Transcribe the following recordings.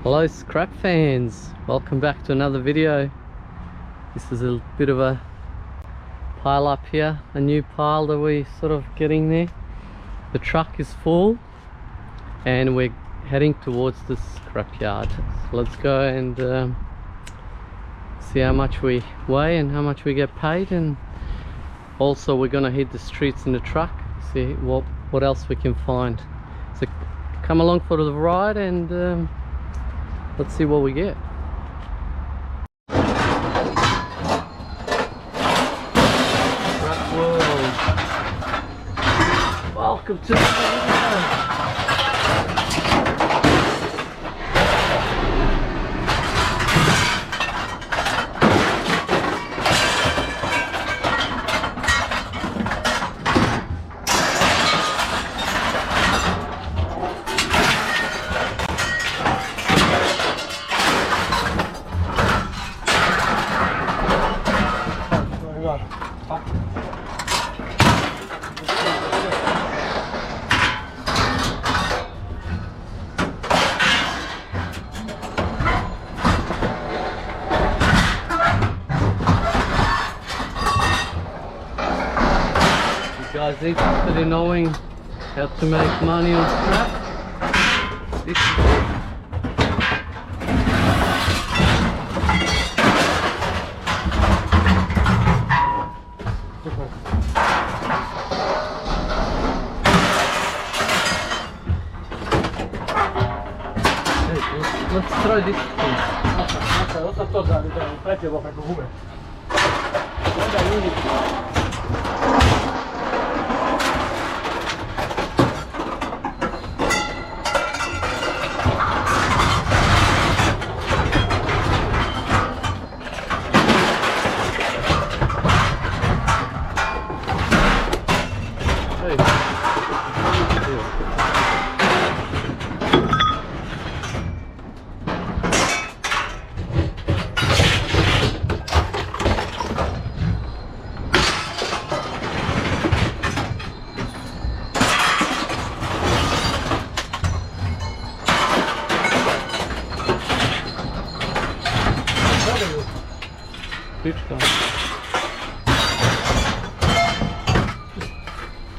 Hello scrap fans, welcome back to another video. This is a bit of a pile up here, a new pile that we're sort of getting there. The truck is full and we're heading towards the scrapyard. So let's go and see how much we weigh and how much we get paid, and also we're gonna hit the streets in the truck, see what else we can find. So come along for the ride and let's see what we get. Scrap world. Welcome to the video. Guys interested in knowing how to make money on scrap? This is it. Hey, let's try this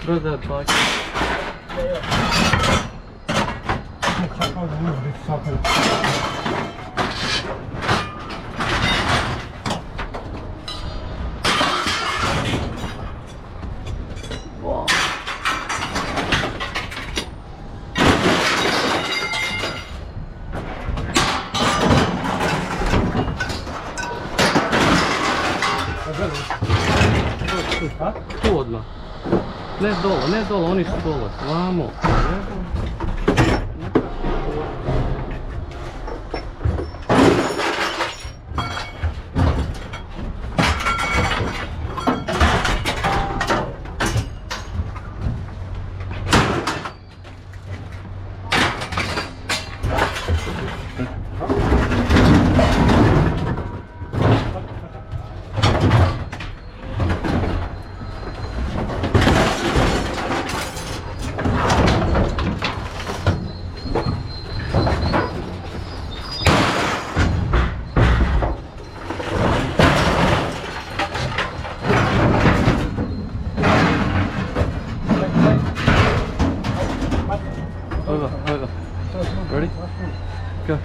throw that back. Wow. Tu odmah. Ne dole, oni su dole. Vamo. Over. Ready? Go.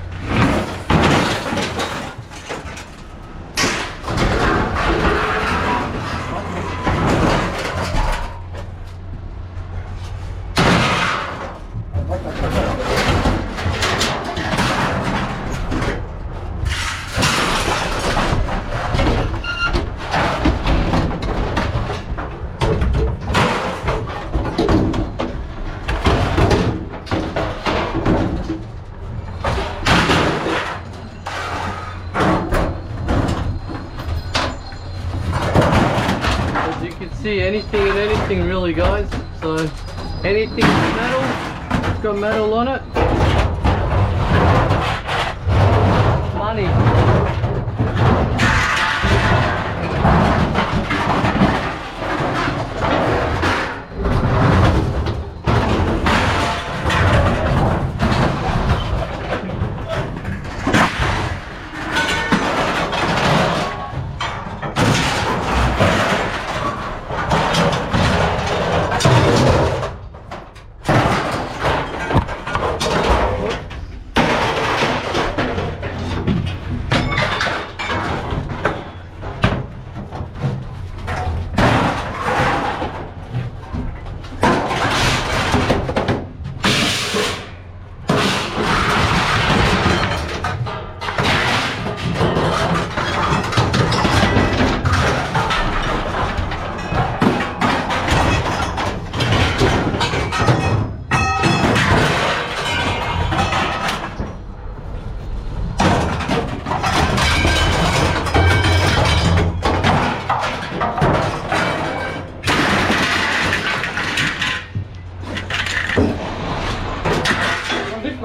See anything and anything really, guys. So anything metal, it's got metal on it. Money.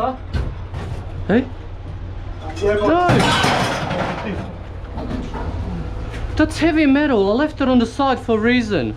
huh? Hey? No! That's heavy metal. I left it on the side for a reason.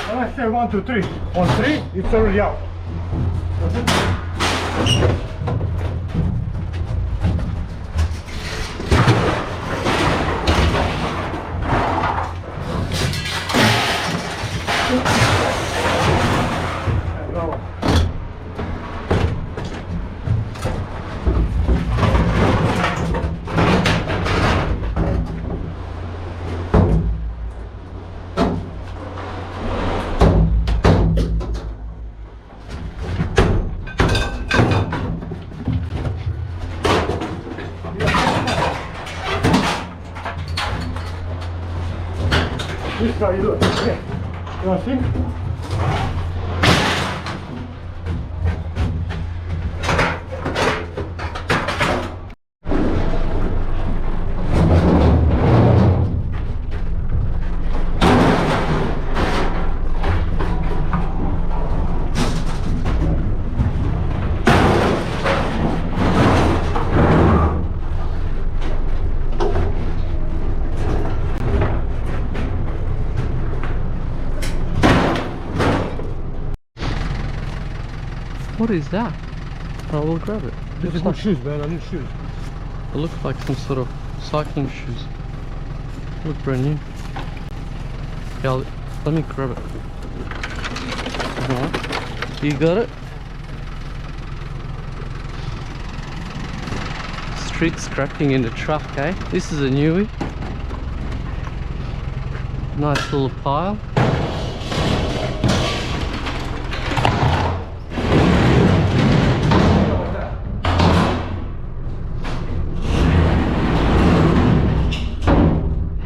I say 1, 2, 3. On 3, it's already out. This is how you do it. Okay. You want to see? What is that? Oh, we'll grab it. This is good shoes, man. I need shoes. It looks like some sort of cycling shoes. Look brand new. Yeah, let me grab it. Alright. You got it? Street scrapping in the truck, eh? This is a newie. Nice little pile.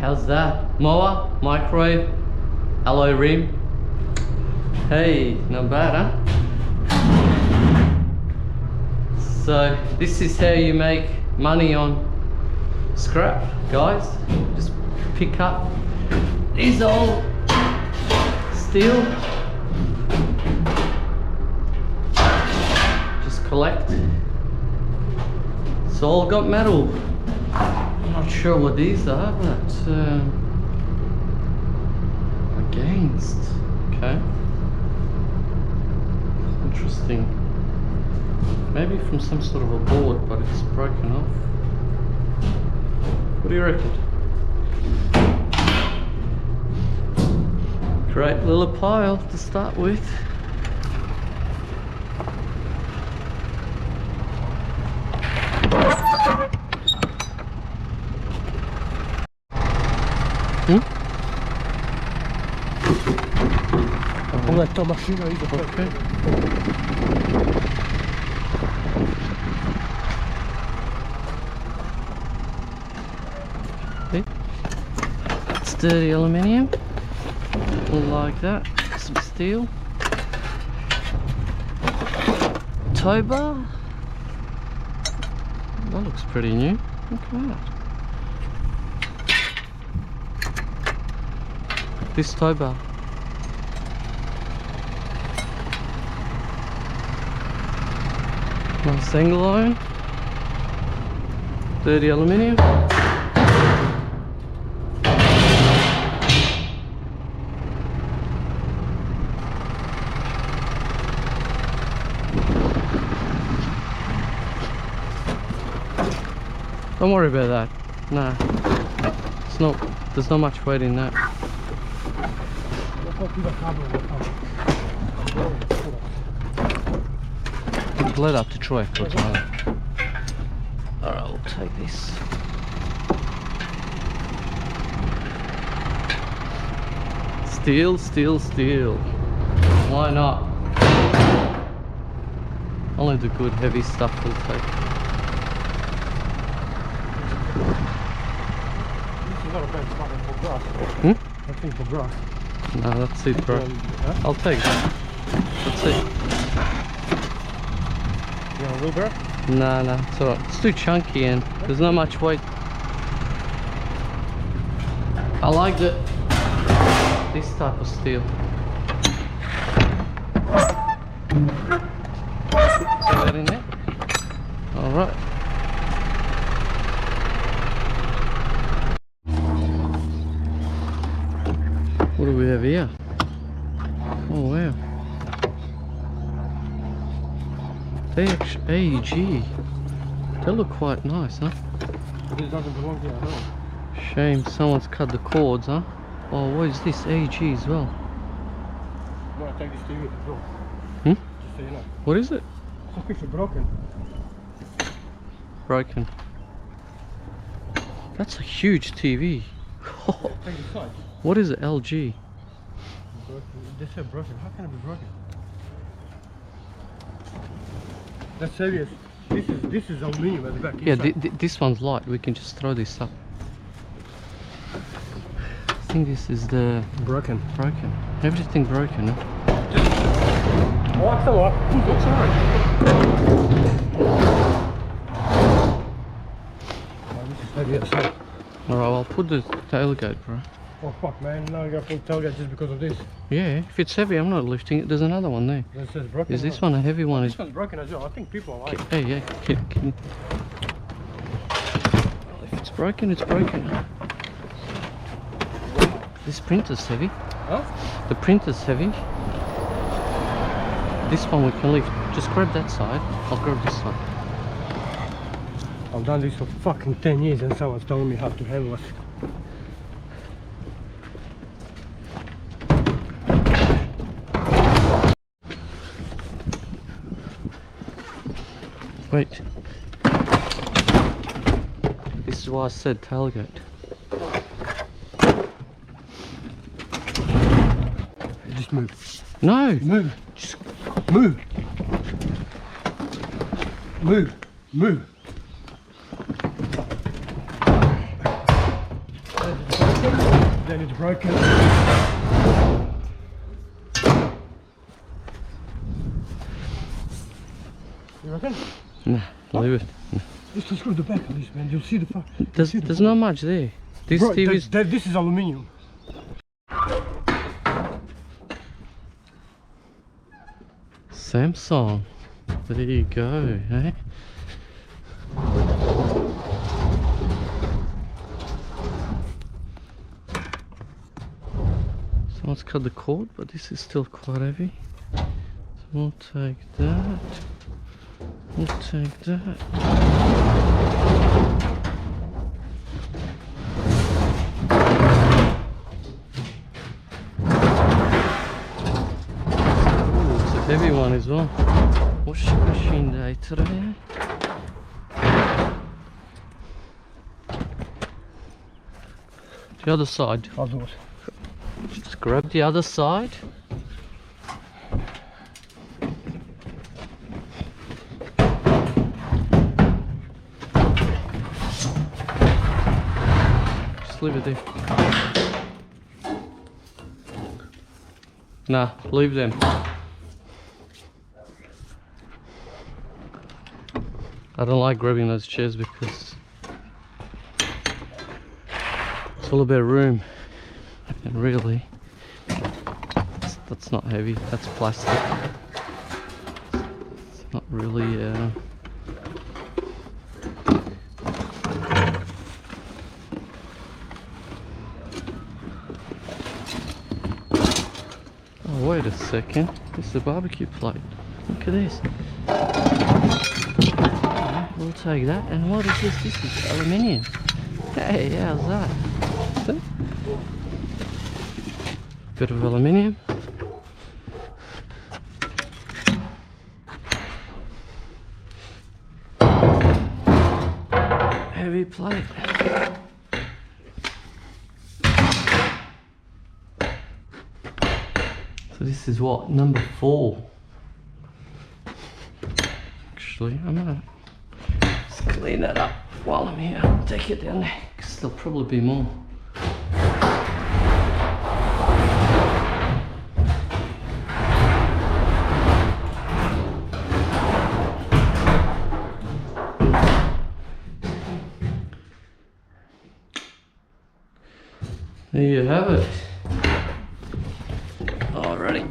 How's that? Mower, microwave, alloy rim. Hey, not bad, huh? So this is how you make money on scrap, guys. Just pick up these old steel. Just collect. It's all got metal. I'm not sure what these are, but against. Okay. Interesting. Maybe from some sort of a board, but it's broken off. What do you reckon? Great little pile to start with. On a tant marché là, ils ont pas fait. Sturdy aluminium, like that. Some steel. Tow bar. That looks pretty new. Look at that. This tow bar. Nice angle iron. Dirty aluminium. Don't worry about that. Nah. It's not, there's not much weight in that. It led up to Troy for a time. Alright, I'll take this. Steel, steel, steel. Why not? Only the good heavy stuff will take. Not a bad spot for grass. Hmm? I think for grass. No, that's it, bro. Huh? I'll take that. That's it. You want a wheelbarrow? Nah, nah, it's alright. It's too chunky and there's not much weight. I like this type of steel. Put that in there. Alright. What do we have here? Oh wow. AEG. They look quite nice, huh? This doesn't belong here at all. Shame someone's cut the cords, huh? Oh, what is this? AEG as well. No, I take this TV as well. Hmm? Just so you know. What is it? It's broken. Broken. That's a huge TV. Take the side. What is it? LG. Broken. They said broken. How can it be broken? That's serious. This is aluminium at the back. Yeah, this one's light. We can just throw this up. I think this is the broken. broken. Everything broken, huh? What's the what? Sorry. Oh, this is heavy as hell. Alright, I'll put the tailgate, bro. Oh fuck, man! Now you got to put tailgate just because of this. Yeah, if it's heavy, I'm not lifting it. There's another one there. This says broken. Is this one a heavy one? This one's broken as well. I think people are like. Hey, yeah. Can you... If it's broken, it's broken. This printer's heavy. Huh? The printer's heavy. This one we can lift. Just grab that side. I'll grab this one. I've done this for fucking 10 years and someone's telling me how to handle it. Wait. This is why I said tailgate. Just move. No! Move. Just move. Move. Move. Then it's broken. You reckon? Nah, leave it. Just unscrew the back of this, man. You'll see the fuck. There's not much there. This Bro, TV's this is aluminium. Samsung. There you go, eh? Someone's cut the cord, but this is still quite heavy. So we'll take that. We'll take that. Heavy one as well. Washing machine day today. The other side. I'll do it. Just grab the other side. Just leave it there. Nah, leave them. I don't like grabbing those chairs because it's all about room, and really that's not heavy, that's plastic. It's not really oh, wait a second, this is a barbecue plate. Look at this. We'll take that. And what is this? This is aluminium. Hey, how's that? See? Bit of aluminium. Heavy plate. So this is what? Number 4. Actually, I'm gonna clean that up while I'm here. Take it down there because there'll probably be more. There you have it. Alrighty.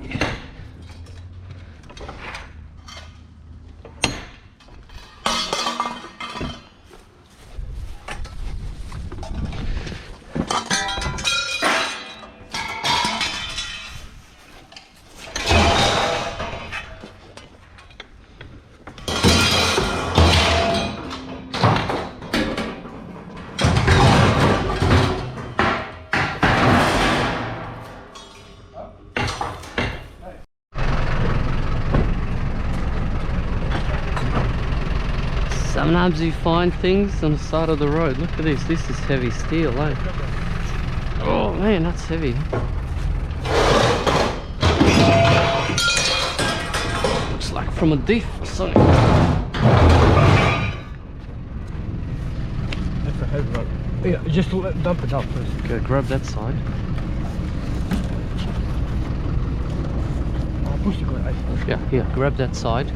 Sometimes you find things on the side of the road. Look at this. This is heavy steel, eh? Oh man, that's heavy. Looks like from a diff or something. That's a heavy one. Yeah, just dump it up first. Okay, grab that side. I'll push the guy. Yeah, here, grab that side.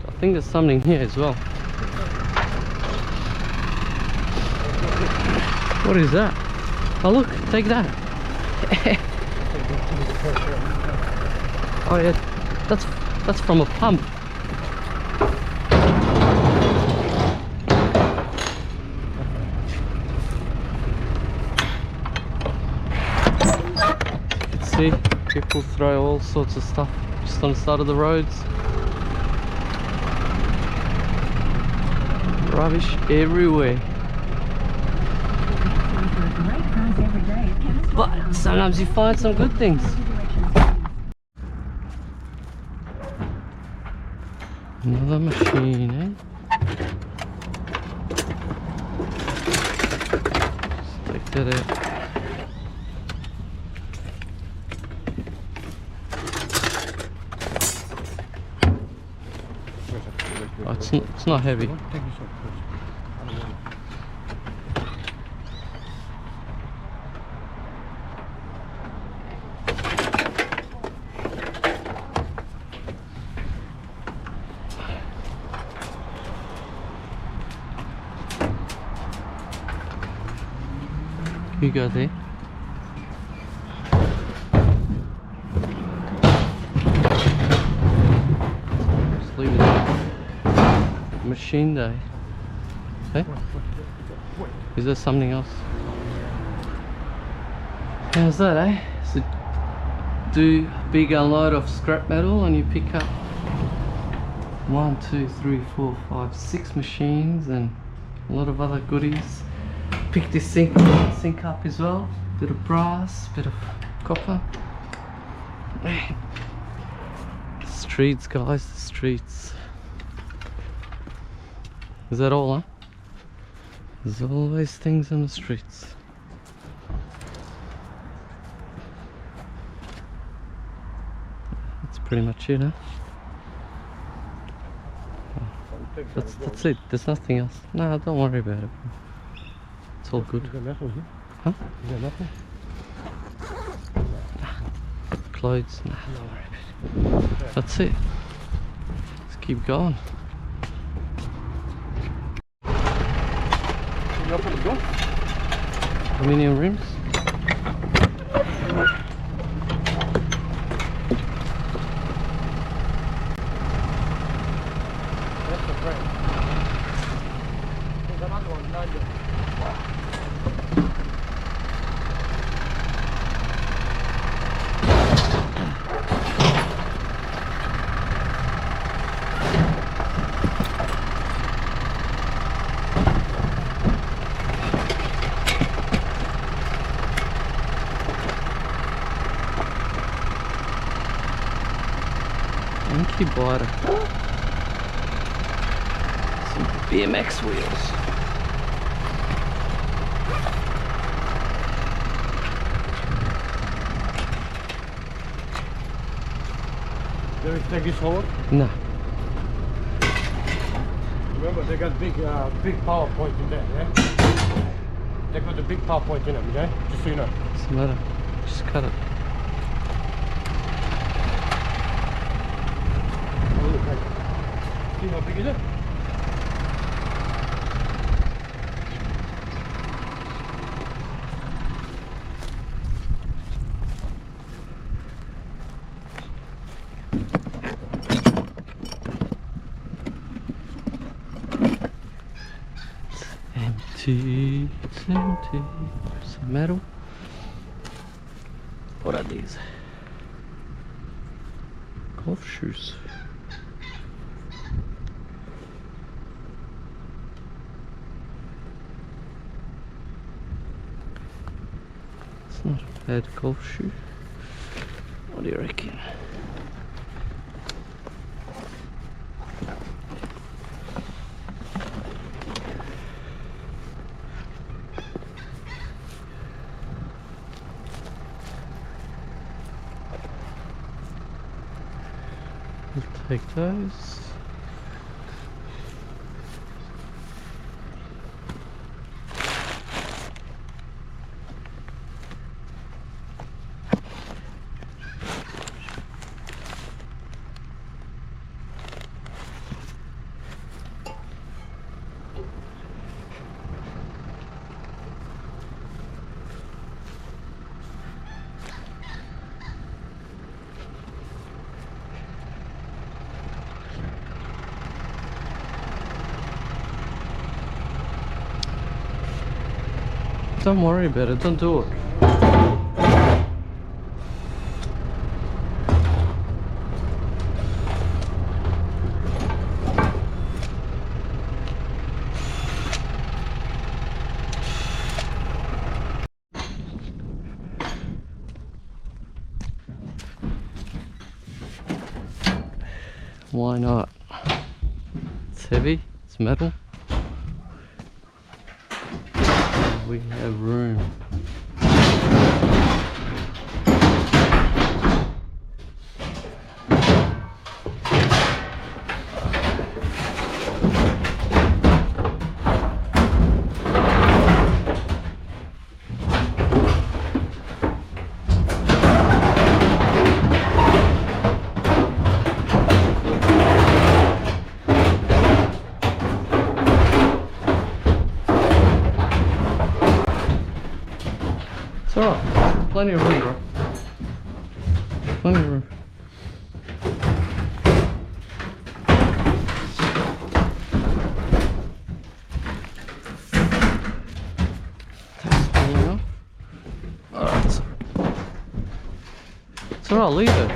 I think there's something here as well. What is that? Oh look, take that. Oh yeah, that's from a pump. You can see people throw all sorts of stuff just on the side of the roads. Rubbish everywhere. But sometimes you find some good things. Another machine, eh? Just take that out. Oh, it's not heavy. You go there. Just leave it there. Machine day. Hey? Is there something else? How's that, eh? So do a big unload of scrap metal and you pick up 1, 2, 3, 4, 5, 6 machines and a lot of other goodies. Pick this sink up as well. Bit of brass, bit of copper. The streets, guys, the streets. Is that all, huh? There's always things on the streets. That's pretty much it, huh? That's it. There's nothing else. No, don't worry about it. It's all good. Is there metal here? Huh? Is there metal? Clothes. Nah, don't worry about it. That's it. Let's keep going. You open the door? Aluminium rims. That's the frame. There's another one behind you. Que bora. Some BMX wheels. Did we take this over? No. Remember, they got big power point in there, yeah? They got a big power point in them, yeah? Just so you know. What's the matter? Just cut it. See how big is it? Empty, it's empty. Some metal. What are these? Golf shoes. It's not a bad golf shoe. What do you reckon? We'll take those. Don't worry about it, don't do it. Why not? It's heavy, it's metal. We have room. plenty of room, bro. Plenty of room. Alright. So I'll leave it.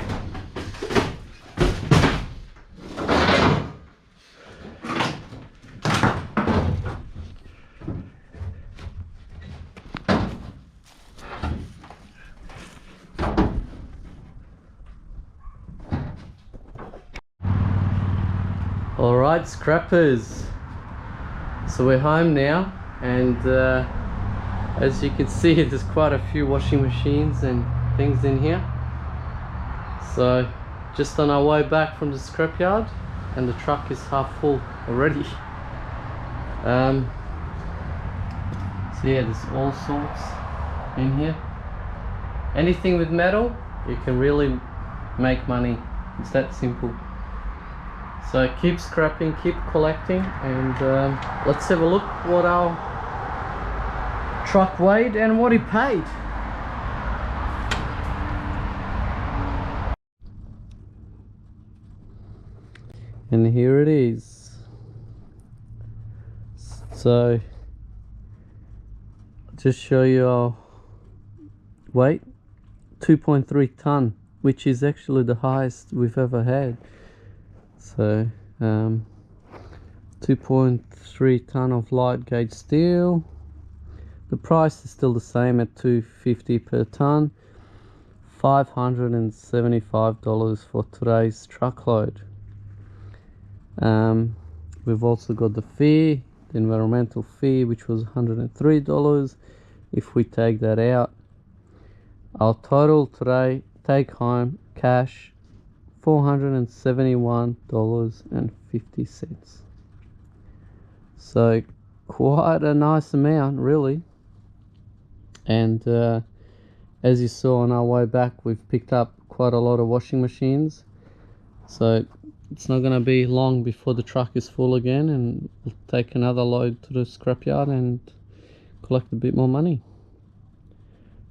Alright, scrappers, so we're home now, and as you can see, there's quite a few washing machines and things in here. So just on our way back from the scrapyard, and the truck is half full already. So yeah, there's all sorts in here. Anything with metal, you can really make money. It's that simple. So keep scrapping, keep collecting, and let's have a look what our truck weighed and what he paid. And here it is. So just show you our weight, 2.3 ton, which is actually the highest we've ever had. So 2.3 ton of light gauge steel. The price is still the same at $250 per ton. $575 for today's truckload. We've also got the fee, the environmental fee, which was $103. If we take that out, our total today take home cash $471.50. So quite a nice amount, really. And as you saw on our way back, we've picked up quite a lot of washing machines, so it's not going to be long before the truck is full again, and we'll take another load to the scrapyard and collect a bit more money.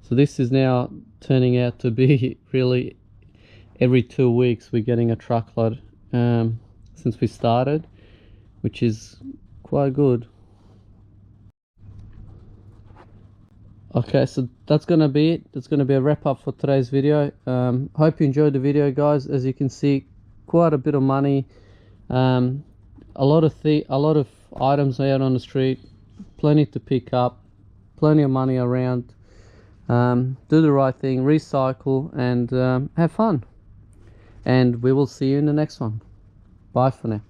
So this is now turning out to be really every 2 weeks we're getting a truckload since we started, which is quite good. Okay, so that's gonna be it. That's gonna be a wrap up for today's video. Hope you enjoyed the video, guys. As you can see, quite a bit of money, a lot of items out on the street, plenty to pick up, plenty of money around. Do the right thing, recycle, and have fun. And we will see you in the next one. Bye for now.